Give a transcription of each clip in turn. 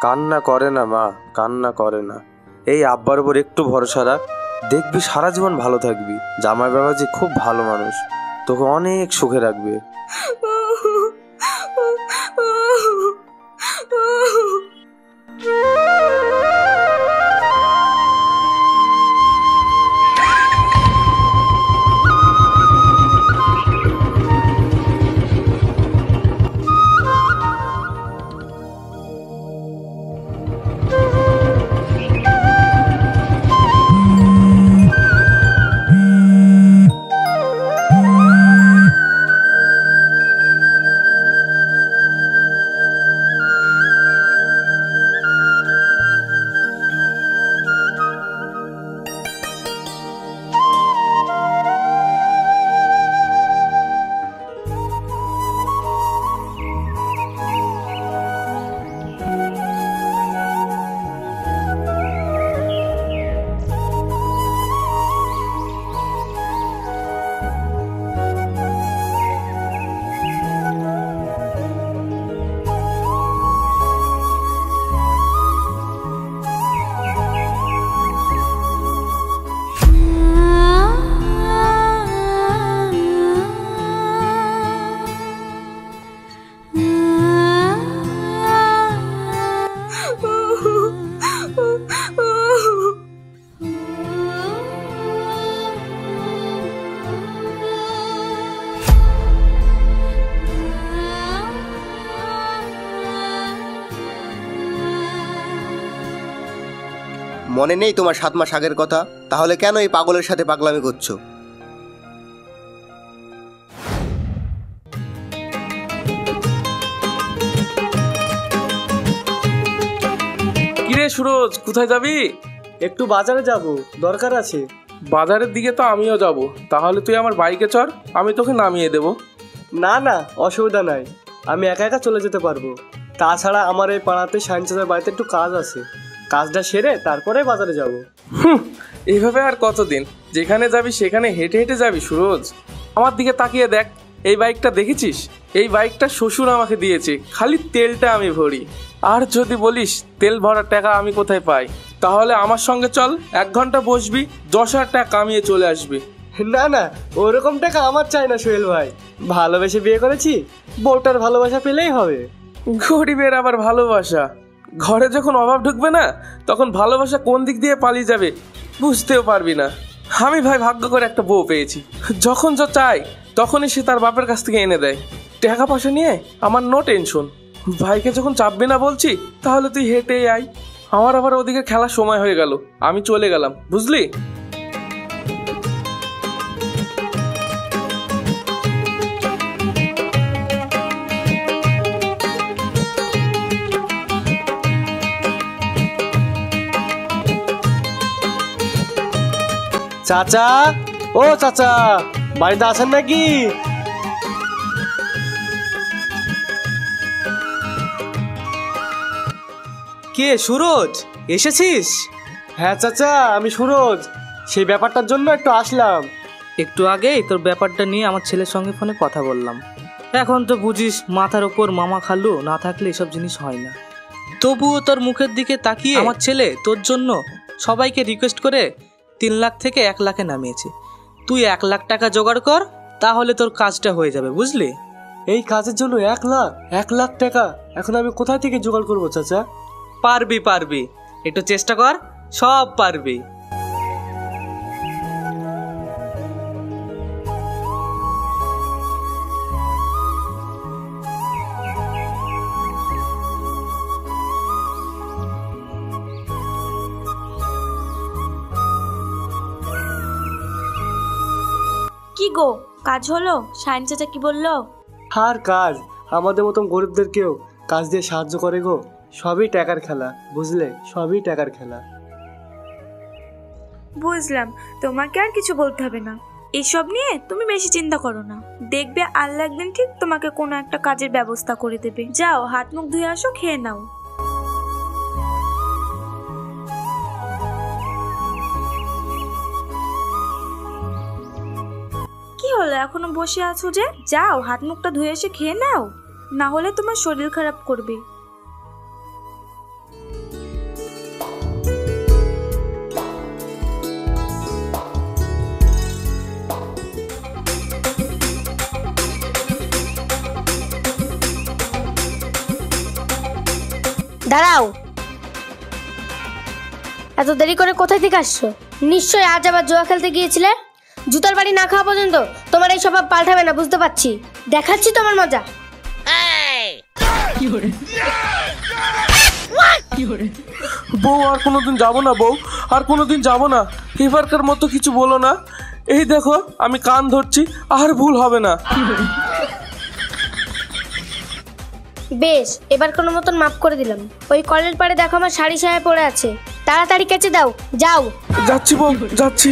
কান্না করে না মা, কান্না করে না। এই আব্বার উপর একটু ভরসা রাখ, দেখবি সারা জীবন ভালো থাকবি। জামাই বাবাজি খুব ভালো মানুষ, তোকে অনেক সুখে রাখবে। মনে নেই তোমার 7 মাস আগের কথা? তাহলে কেন এই পাগলের সাথে পাগলামি করছো? কিরে সুরজ, কোথায় যাবি? একটু বাজারে যাব, দরকার আছে। বাজারের দিকে তো আমিও যাব। তাহলে তুই আমার বাইকে চড়, আমি তোকে নামিয়ে দেব। না না, অসুবিধা নাই, আমি একা একা চলে যেতে পারবো। তাছাড়া আমার এই পাড়াতে সাইন্সের বাড়িতে একটু কাজ আছে, কাজটা সেরে তারপরে বাজারে যাব। এইভাবে আর কতদিন? যেখানে যাবি সেখানে হেঁটে হেঁটে যাবি সুরজ। আমার দিকে তাকিয়ে দেখ, এই বাইকটা দেখেছিস? এই বাইকটা শ্বশুর আমাকে দিয়েছে, খালি তেলটা আমি ভরি। আর যদি বলিস তেল ভরার টাকা আমি কোথায় পাই, তাহলে আমার সঙ্গে চল, 1 ঘন্টা বসবি, 10,000 টাকা কামিয়ে চলে আসবি। না না, ওরকম টাকা আমার চাই না সোহেল ভাই। ভালোবেসে বিয়ে করেছি, বউটার ভালোবাসা পেলেই হবে। গরিবের আবার ভালোবাসা? ঘরে যখন অভাব ঢুকবে না, তখন ভালোবাসা কোন দিক দিয়ে পালিয়ে যাবে বুঝতেও পারবি না। আমি ভাই ভাগ্য করে একটা বউ পেয়েছি, যখন যা চাই তখনই সে তার বাপের কাছ থেকে এনে দেয়। টাকা পয়সা নিয়ে আমার নো টেনশন। ভাইকে যখন চাপবি না বলছি, তাহলে তুই হেঁটে আয়। আমার আবার ওদিকে খেলার সময় হয়ে গেল, আমি চলে গেলাম, বুঝলি? চাচা, ও চাচা, বাড়িতে আছেন নাকি? কে সুরজ, এসেছিস? হ্যাঁ চাচা, আমি সুরজ। সেই ব্যাপারটার জন্য একটু আসলাম। একটু আগেই তোর ব্যাপারটা নিয়ে আমার ছেলের সঙ্গে ফোনে কথা বললাম। এখন তো বুঝিস, মাথার ওপর মামা খালু না থাকলে এসব জিনিস হয় না। তবুও তোর মুখের দিকে তাকিয়ে আমার ছেলে তোর জন্য সবাইকে রিকোয়েস্ট করে 3 লাখ থেকে 1 লাখে নামিয়েছে। তুই 1 লাখ টাকা জোগাড় কর, তাহলে তোর কাজটা হয়ে যাবে, বুঝলি? এই কাজের জন্য 1 লাখ টাকা এখন আমি কোথা থেকে জোগাড় করবো চাচা? পারবি পারবি, একটু চেষ্টা কর, সব পারবি। কি গো, কাজ হলো? শাইন চাচা কি বললো? আর কাজ, আমাদের মতন গরিবদেরকেও কাজ দিয়ে সাহায্য করে গো। সবই টাকার খেলা, বুঝলে? সবই টাকার খেলা। বুঝলাম, তোমাকে আর কিছু বলতে হবে না। এইসব নিয়ে তুমি বেশি চিন্তা করো না, দেখবে আল্লাহ একদিন ঠিক তোমাকে কোনো একটা কাজের ব্যবস্থা করে দেবে। যাও, হাত মুখ ধুয়ে আসো, খেয়ে নাও। হলো এখনো বসে আছো যে? যাও হাত মুখটা ধুয়ে এসে খেয়ে নাও, না হলে তোমার শরীর খারাপ করবে। দাঁড়াও, এত দেরি করে কোথায় থেকে আসছো? নিশ্চয়ই আজ আবার জুয়া খেলতে গিয়েছিলে। জুতার বাড়ি না খাওয়া পর্যন্ত তোমার এই স্বভাব পাল্টাবে না, বুঝতে পারছি। দেখাচ্ছি তোমার মজা। বউ আর কোনোদিন যাবো না, বউ আর কোনোদিন যাবো না। এবারকার মতো কিছু বলো না। এই দেখো আমি কান ধরছি, আর ভুল হবে না। বেশ, এবার কোনো মতন মাফ করে দিলাম। ওই কলের পাড়ে দেখো আমার শাড়ি সায়া পড়ে আছে, তাড়াতাড়ি কেচে দাও, যাও। যাচ্ছি বউ, যাচ্ছি।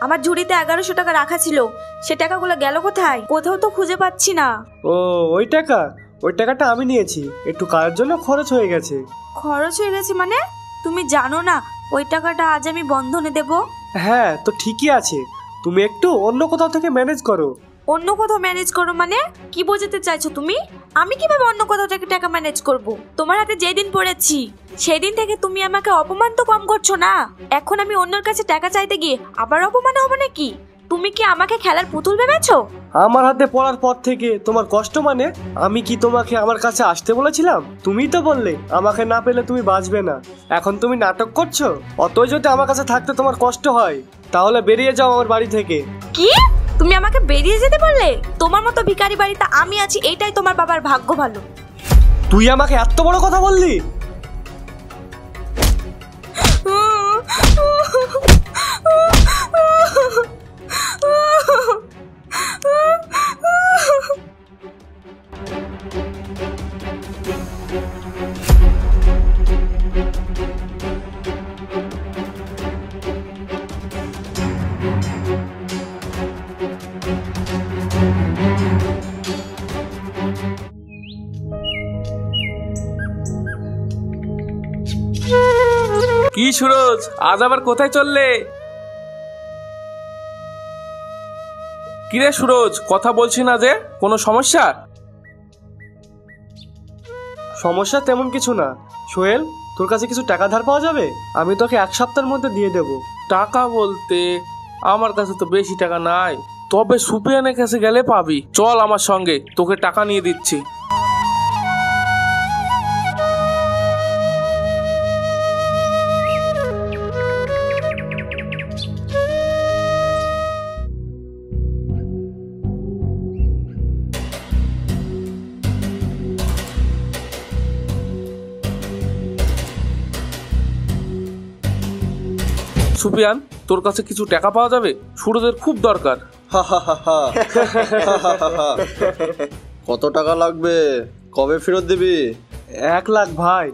আমার ঝুড়িতে 1100 টাকা রাখা ছিল, সে টাকাগুলো গেল কোথায়? কোথাও তো খুঁজে পাচ্ছি না। ও ওই টাকা, ওই টাকাটা আমি নিয়েছি, একটু কাজের জন্য খরচ হয়ে গেছে। খরচ হয়ে গেছে মানে? তুমি জানো না ওই টাকাটা আজ আমি বন্ধনে দেব? হ্যাঁ তো ঠিকই আছে, তুমি একটু অন্য কোথাও থেকে ম্যানেজ করো। অন্য কোথাও ম্যানেজ করো মানে কি বোঝাতে চাইছো তুমি? আমি কিভাবে অন্য কোথাও থেকে টাকা ম্যানেজ করব? তোমার হাতে যেদিন পড়েছি সেদিন থেকে তুমি আমাকে অপমান তো কম করছো না। এখন আমি অন্যের কাছে টাকা চাইতে গিয়ে আবার অপমান হবো নাকি? তুমি কি আমাকে খেলার পুতুল ভেবেছো? আমার হাতে পড়ার পর থেকে তোমার কষ্ট মানে? আমি কি তোমাকে আমার কাছে আসতে বলেছিলাম? তুমিই তো বললে আমাকে না পেলে তুমি বাঁচবে না। এখন তুমি নাটক করছো। অতই যদি আমার কাছে থাকতে তোমার কষ্ট হয় তাহলে বেরিয়ে যাও আমার বাড়ি থেকে। কি? তুমি আমাকে বেরিয়ে যেতে বললে? তোমার মতো ভিখারি বাড়িতে আমি আছি, এইটাই তোমার বাবার ভাগ্য ভালো। তুই আমাকে এত বড় কথা বললি? কি সুরজ, আজ আবার কোথায় চললে? কিরে সুরজ, কথা বলছি না যে? কোনো সমস্যা? সমস্যা তেমন কিছু না। সোহেল, তোর কাছে কিছু টাকা ধার পাওয়া যাবে? আমি তোকে 1 সপ্তাহের মধ্যে দিয়ে দেবো। টাকা বলতে আমার কাছে তো বেশি টাকা নাই, তবে সুপিয়ানের কাছে গেলে পাবি। চল আমার সঙ্গে, তোকে টাকা নিয়ে দিচ্ছি। সুপিয়ান, তোর কাছে কিছু টাকা পাওয়া যাবে? সুরজের খুব দরকার। কত টাকা লাগবে? কবে ফেরত দিবি? 1 লাখ ভাই।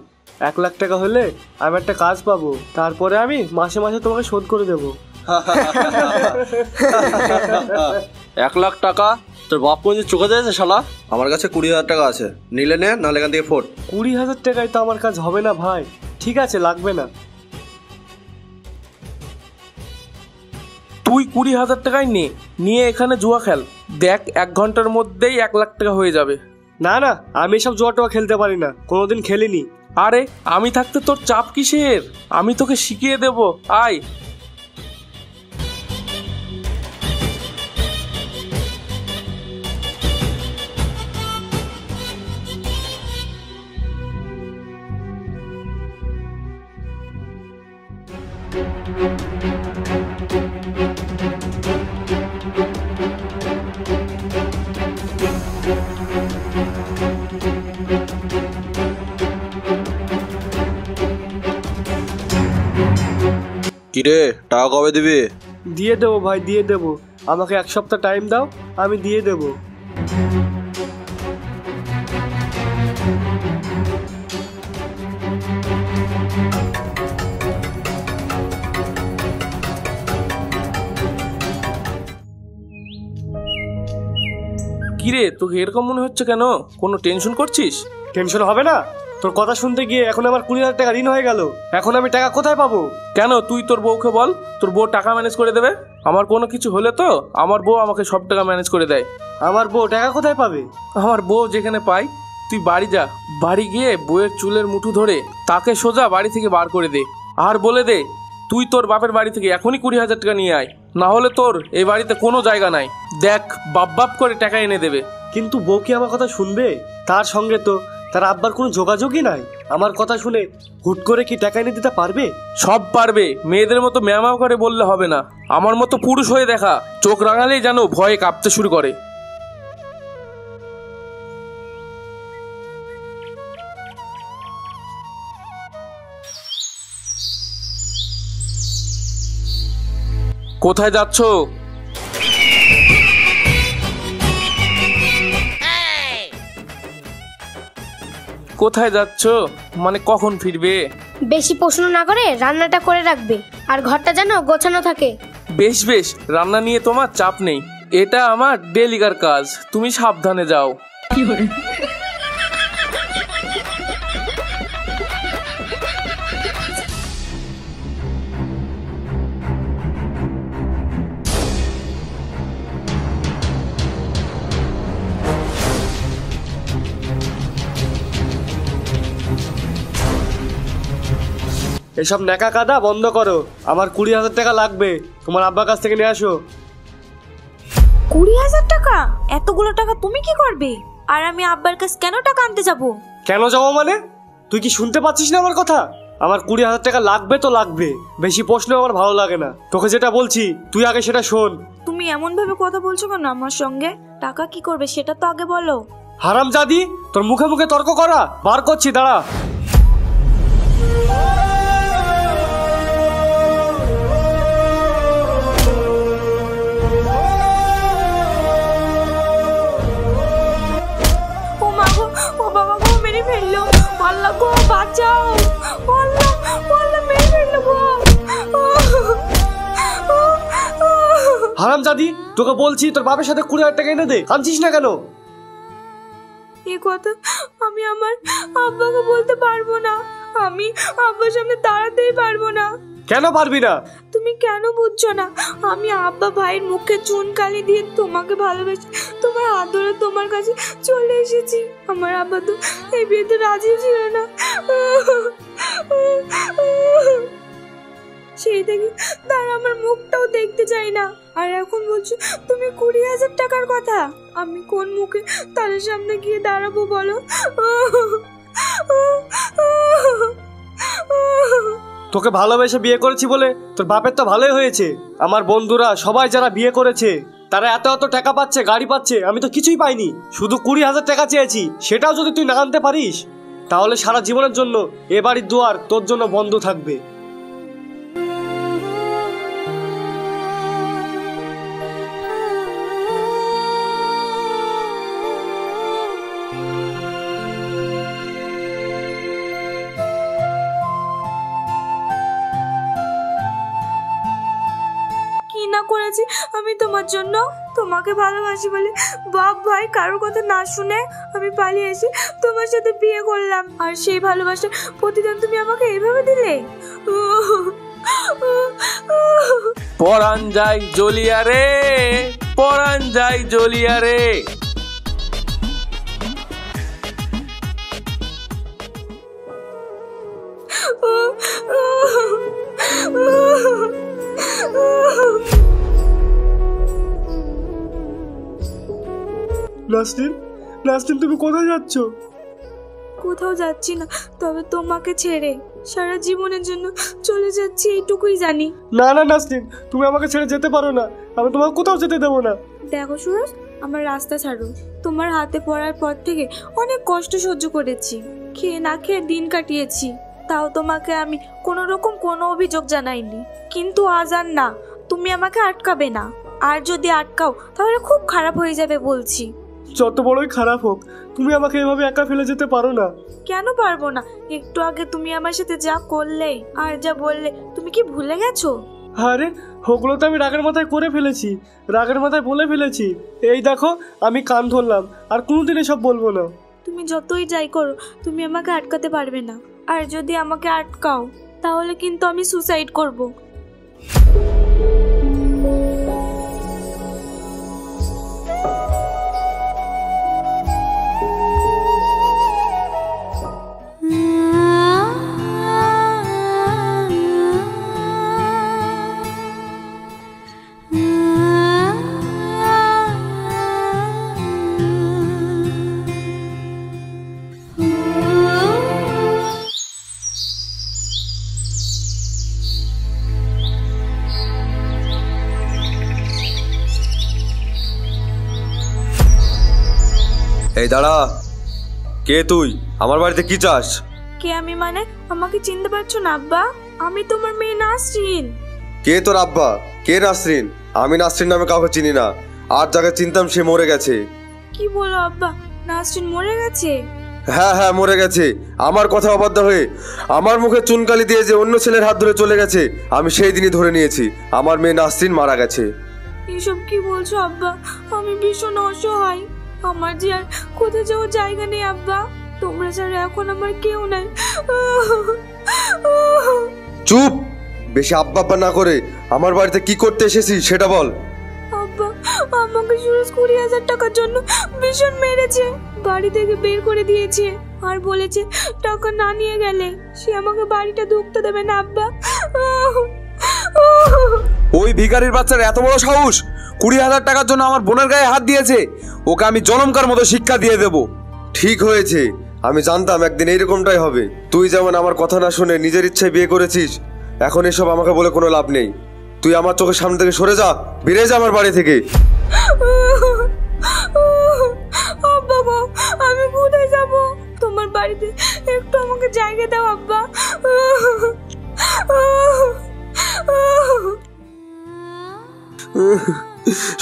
1 লাখ টাকা হলে আমি একটা কাজ পাবো, তারপরে আমি মাসে মাসে তোমাকে শোধ করে দেবো। 1 লাখ টাকা? তোর বাপ কোন চোখে যাচ্ছে শালা? আমার কাছে 20,000 টাকা আছে, নিলে নে, নাহলে এখান থেকে ফোট। 20,000 টাকায় তো আমার কাজ হবে না ভাই। ঠিক আছে, লাগবে না। তুই 20,000 টাকায় নিয়ে এখানে জুয়া খেল, দেখ 1 ঘন্টার মধ্যেই 1 লাখ টাকা হয়ে যাবে। না না, আমি এসব জুয়া টুয়া খেলতে পারি না, কোনোদিন খেলিনি। আরে আমি থাকতে তোর চাপ কিসের? আমি তোকে শিখিয়ে দেব, আয়। কিরে টাকা কবে দিবি? দিয়ে দেবো ভাই, দিয়ে দেবো। আমাকে 1 সপ্তাহ টাইম দাও, আমি দিয়ে দেবো। কিরে তোকে এরকম মনে হচ্ছে কেন? কোনো টেনশন করছিস? টেনশন হবে না? তোর কথা শুনতে গিয়ে এখন আমার 20,000 টাকা ঋণ হয়ে গেল। এখন আমি টাকা কোথায় পাবো? কেন তুই তোর বউকে বল, তোর বউ টাকা ম্যানেজ করে দেবে। আমার কোনো কিছু হলে তো আমার বউ আমাকে সব টাকা ম্যানেজ করে দেয়। আমার বউ টাকা কোথায় পাবে? আমার বউ যেখানে পায়, তুই বাড়ি যা, বাড়ি গিয়ে বউয়ের চুলের মুঠো ধরে তাকে সোজা বাড়ি থেকে বার করে দে, আর বলে দে তুই তোর বাপের বাড়ি থেকে এখনই 20,000 টাকা নিয়ে আয়, না হলে তোর এই বাড়িতে কোনো জায়গা নাই। দেখ বাপ বাপ করে টাকা এনে দেবে। কিন্তু বউ কি আমার কথা শুনবে? তার সঙ্গে তো তার আব্বার কোনো যোগাযোগই নাই। আমার কথা শুনে হুট করে কি টাকা এনে দিতে পারবে? সব পারবে, মেয়েদের মতো ম্যামাও করে বললে হবে না। আমার মতো পুরুষ হয়ে দেখা, চোখ রাঙালেই যেন ভয়ে কাঁপতে শুরু করে। কোথায় যাচ্ছ? কোথায় যাচ্ছ মানে কখন ফিরবে? বেশি প্রশ্ন না করে রান্নাটা করে রাখবে, আর ঘরটা যেন গোছানো থাকে। বেশ বেশ, রান্না নিয়ে তোমার চাপ নেই, এটা আমার ডেলিকার কাজ, তুমি সাবধানে যাও। এসব নেকা কাদা বন্ধ করো। আমার 20,000 টাকা লাগবে, তোমার আব্বার কাছ থেকে নিয়ে আসো। 20,000 টাকা? এতগুলো টাকা তুমি কি করবে? আর আমি আব্বার কাছে কেন টাকা আনতে যাব? কেন যাবো মানে? তুই কি শুনতে পাচ্ছিস না আমার কথা? আমার 20,000 টাকা লাগবে তো লাগবে, বেশি প্রশ্ন আমার ভালো লাগে না। তোকে যেটা বলছি তুই আগে সেটা শোন। তুমি এমন ভাবে কথা বলছো কেন আমার সঙ্গে? টাকা কি করবে সেটা তো আগে বলো। হারামজাদি, তোর মুখে মুখে তর্ক করা বার করছি, দাঁড়া। ও মা গো, ও বাবা গো, মেরে ফেললো। আল্লাহ গো বাঁচাও, আল্লাহ আল্লাহ মেরে ফেললো গো। হারামজাদি, তোকে বলছি তোর বাপের সাথে 20,000 টাকা এনে দে, আনছিস না কেন? এই কথা আমি আমার আব্বাকে বলতে পারবো না, আমি আব্বার সামনে দাঁড়াতেই পারবো না। কেন পারবি না? তুমি কেন বুঝছো না? আমি আব্বা ভাইয়ের মুখে চুন কালি দিয়ে তোমাকে ভালোবেসে তোমার হাত ধরে তোমার কাছে চলে এসেছি। আমার আব্বা তো এই বিয়েতে রাজি ছিল না, সেই থেকে তার আমার মুখটাও দেখতে চাই না। আর এখন বলছো তুমি 20,000 টাকার কথা? আমি কোন মুখে তাদের সামনে গিয়ে দাঁড়াবো বলো? তোকে ভালোবেসে বিয়ে করেছি বলে তোর বাপের তো ভালোই হয়েছে। আমার বন্ধুরা সবাই যারা বিয়ে করেছে তারা এত এত টাকা পাচ্ছে, গাড়ি পাচ্ছে, আমি তো কিছুই পাইনি। শুধু 20,000 টাকা চেয়েছি, সেটাও যদি তুই না আনতে পারিস তাহলে সারা জীবনের জন্য এ বাড়ির দুয়ার তোর জন্য বন্ধ থাকবে। করেছি আমি তোমার জন্য? তোমাকে ভালোবাসি বলে বাপ ভাই কারোর কথা না শুনে আমি পালিয়ে এসে তোমার সাথে বিয়ে করলাম, আর সেই ভালোবাসার প্রতিদান তুমি আমাকে এইভাবে দিলে? পরাণ যাই জ্বলিয়া রে, পরাণ যাই জ্বলিয়া রে। নাসরিন, নাসরিন তুমি কোথায় যাচ্ছ? কোথাও যাচ্ছি না, তবে তোমাকে ছেড়ে সারা জীবনের জন্য চলে যাচ্ছি এইটুকুই জানি। না না নাসরিন, তুমি আমাকে ছেড়ে যেতে পারো না, আমি তোমাকে কোথাও যেতে দেবো না। দেখো সুরজ, আমার রাস্তা ছাড়ো। তোমার হাতে পড়ার পর থেকে অনেক কষ্ট সহ্য করেছি, খেয়ে না খেয়ে দিন কাটিয়েছি। তাও তোমাকে আমি কোনো রকম কোনো অভিযোগ জানাইনি। কিন্তু আজ আর না, তুমি আমাকে আটকাবে না। আর যদি আটকাও তাহলে খুব খারাপ হয়ে যাবে বলছি। যত বড়ই খারাপ হোক, তুমি আমাকে এভাবে একা ফেলে যেতে পারো না। কেন পারবো না? একটু আগে তুমি আমার সাথে যা করলে আর যা বললে, তুমি কি ভুলে গেছো? আরে ওগুলো তো আমি রাগের মাথায় করে ফেলেছি, রাগের মাথায় বলে ফেলেছি। এই দেখো, আমি কান ধরলাম, আর কোনোদিন এসব বলবো না। তুমি যতই যাই করো, তুমি আমাকে আটকাতে পারবে না। আর যদি আমাকে আটকাও তাহলে কিন্তু আমি সুসাইড করব। এই দাঁড়া, কে তুই? আমার বাড়িতে কি চাস? কে আমি মানে? আমাকে চিনতে পারছো না আব্বা? আমি তোমার মেয়ে নাসরিন। কে তোর আব্বা? কে নাসরিন? আমি নাসরিন নামে কাউকে চিনি না। আর যাকে চিনতাম সে মরে গেছে। কি বলো আব্বা, নাসরিন মরে গেছে? হ্যাঁ হ্যাঁ, মরে গেছে। আমার কথা অবাধ্য হয়ে আমার মুখে চুনকালি দিয়ে যে অন্য ছেলের হাত ধরে চলে গেছে, আমি সেই দিনই ধরে নিয়েছি আমার মেয়ে নাসরিন মারা গেছে। এসব কি বলছো আব্বা? আমি ভীষণ অসহায়। আমার যে আর কোথাও যাওয়ার জায়গা নেই আব্বা। তোমরা ছাড়া এখন আমার কেউ নাই। চুপ! বেশি আব্বা আব্বা না করে আমার বাড়িতে কি করতে এসেছিস সেটা বল। আব্বা, আমাকে সুরজ 20,000 টাকার জন্য ভীষণ মেরেছে, বাড়ি থেকে বের করে দিয়েছে, আর বলেছে টাকা না নিয়ে গেলে সে আমাকে বাড়িটা ঢুকতে দেবে না আব্বা। ওই ভিখারির বাচ্চার এত বড় সাহস! 20,000 টাকার জন্য আমার বোনের গায়ে হাত দিয়েছে। ওকে আমি জনমকার মতো শিক্ষা দিয়ে দেব। ঠিক হয়েছে, আমি জানতাম একদিন এইরকমটাই হবে। তুই যেমন আমার কথা না শুনে নিজের ইচ্ছায় বিয়ে করেছিস, এখন এসব আমাকে বলে কোনো লাভ নেই। তুই আমার চোখের সামনে থেকে সরে যা, বেরিয়ে যা আমার বাড়ি থেকে। আব্বা গো, আমি কোথায় যাব? তোমার বাড়িতে একটু আমাকে জায়গা দাও আব্বা।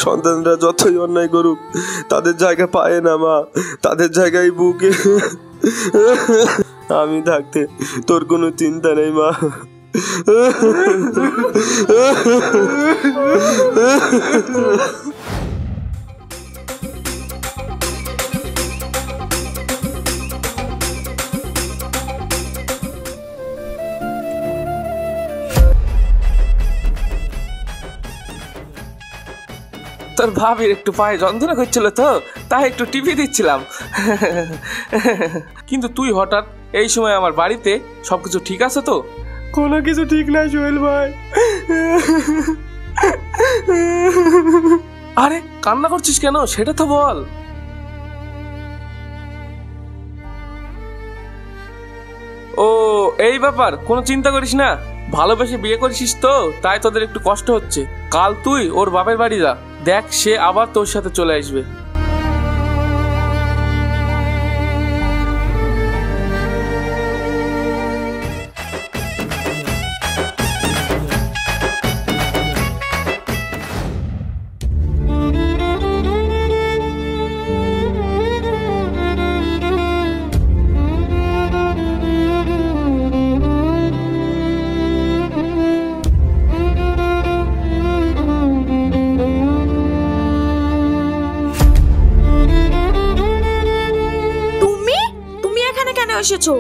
সন্তানরা যতই অন্যায় করুক তাদের জায়গা পায় না মা, তাদের জায়গায় বুকে। আমি থাকতে তোর কোনো চিন্তা নেই মা। তোর ভাবির একটু পায়ে যন্ত্রণা করছিল তো, তাই একটু টিপি দিচ্ছিলাম। কিন্তু তুই হঠাৎ এই সময় আমার বাড়িতে, সবকিছু ঠিক আছে তো? কোনো কিছু ঠিক নাই সোহেল ভাই। আরে কান্না করছিস কেন সেটা তো বল। ও এই ব্যাপার, কোনো চিন্তা করিস না। ভালোবেসে বিয়ে করেছিস তো, তাই তোদের একটু কষ্ট হচ্ছে। কাল তুই ওর বাপের বাড়ি যা, দেখ সে আবার তোর সাথে চলে আসবে। এসেছো?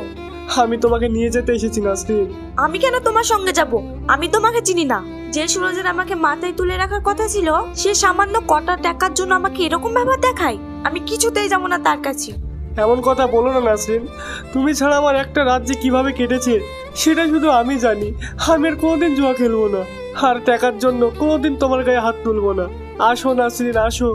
আমি তোমাকে নিয়ে যেতে এসেছি নাসরিন। আমি কেন তোমার সঙ্গে যাব? আমি তোমাকে চিনি না। যে সুরজের আমাকে মাথায় তুলে রাখার কথা ছিল, সে সামান্য কটা টাকার জন্য আমাকে এরকম ব্যবহার দেখায়। আমি কিছুতেই যাব না তার কাছে। এমন কথা বলো না নাসরিন। তুমি ছাড়া আমার একটা রাত যে কিভাবে কেটেছে সেটা শুধু আমি জানি। আমি আর কোনোদিন জুয়া খেলবো না, আর টাকার জন্য কোনোদিন তোমার গায়ে হাত তুলবো না। আসো নাসরিন, আসো।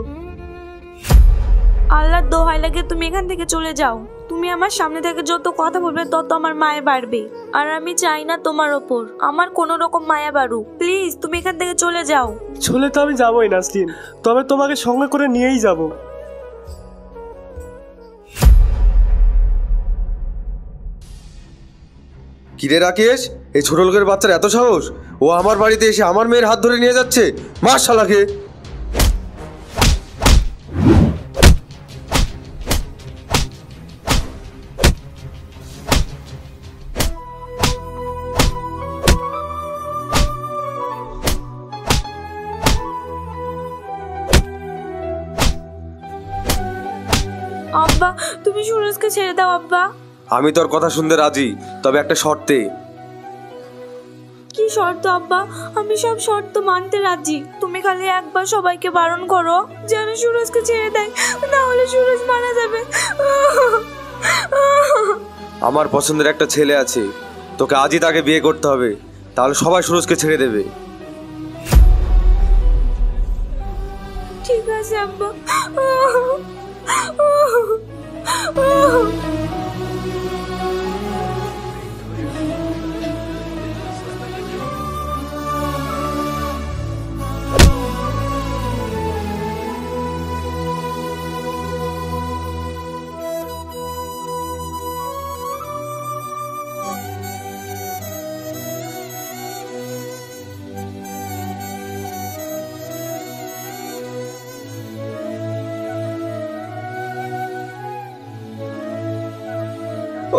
আল্লাহর দোহাই লাগে তুমি এখান থেকে চলে যাও। তুমি আমার সামনে থেকে যত কথা বলবে তত আমার মায়া বাড়বে, আর আমি চাই না তোমার ওপর আমার কোনো রকম মায়া বাড়ুক। প্লিজ তুমি এখান থেকে চলে যাও। চলে তো আমি যাবোই নাসরিন, তবে তোমাকে সঙ্গে করে নিয়েই যাব। কিরে রাকেশ, এই ছোট লোকের বাচ্চার এত সাহস, ও আমার বাড়িতে এসে আমার মেয়ের হাত ধরে নিয়ে যাচ্ছে। মার শালাকে। আব্বা তুমি সুরজকে ছেড়ে দাও আব্বা। আমি তোর কথা শুনতে রাজি, তবে একটা শর্তে। কি শর্ত আব্বা? আমি সব শর্ত মানতে রাজি, তুমি খালি একবার সবাইকে বারণ করো যেন সুরজকে ছেড়ে দেয়, না হলে সুরজ মারা যাবে। আমার পছন্দের একটা ছেলে আছে, তোকে আজই তাকে বিয়ে করতে হবে, তাহলে সবাই সুরজকে ছেড়ে দেবে। ঠিক আছে আব্বা।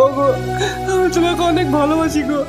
ওগো, আমি তোমাকে অনেক ভালোবাসি গো।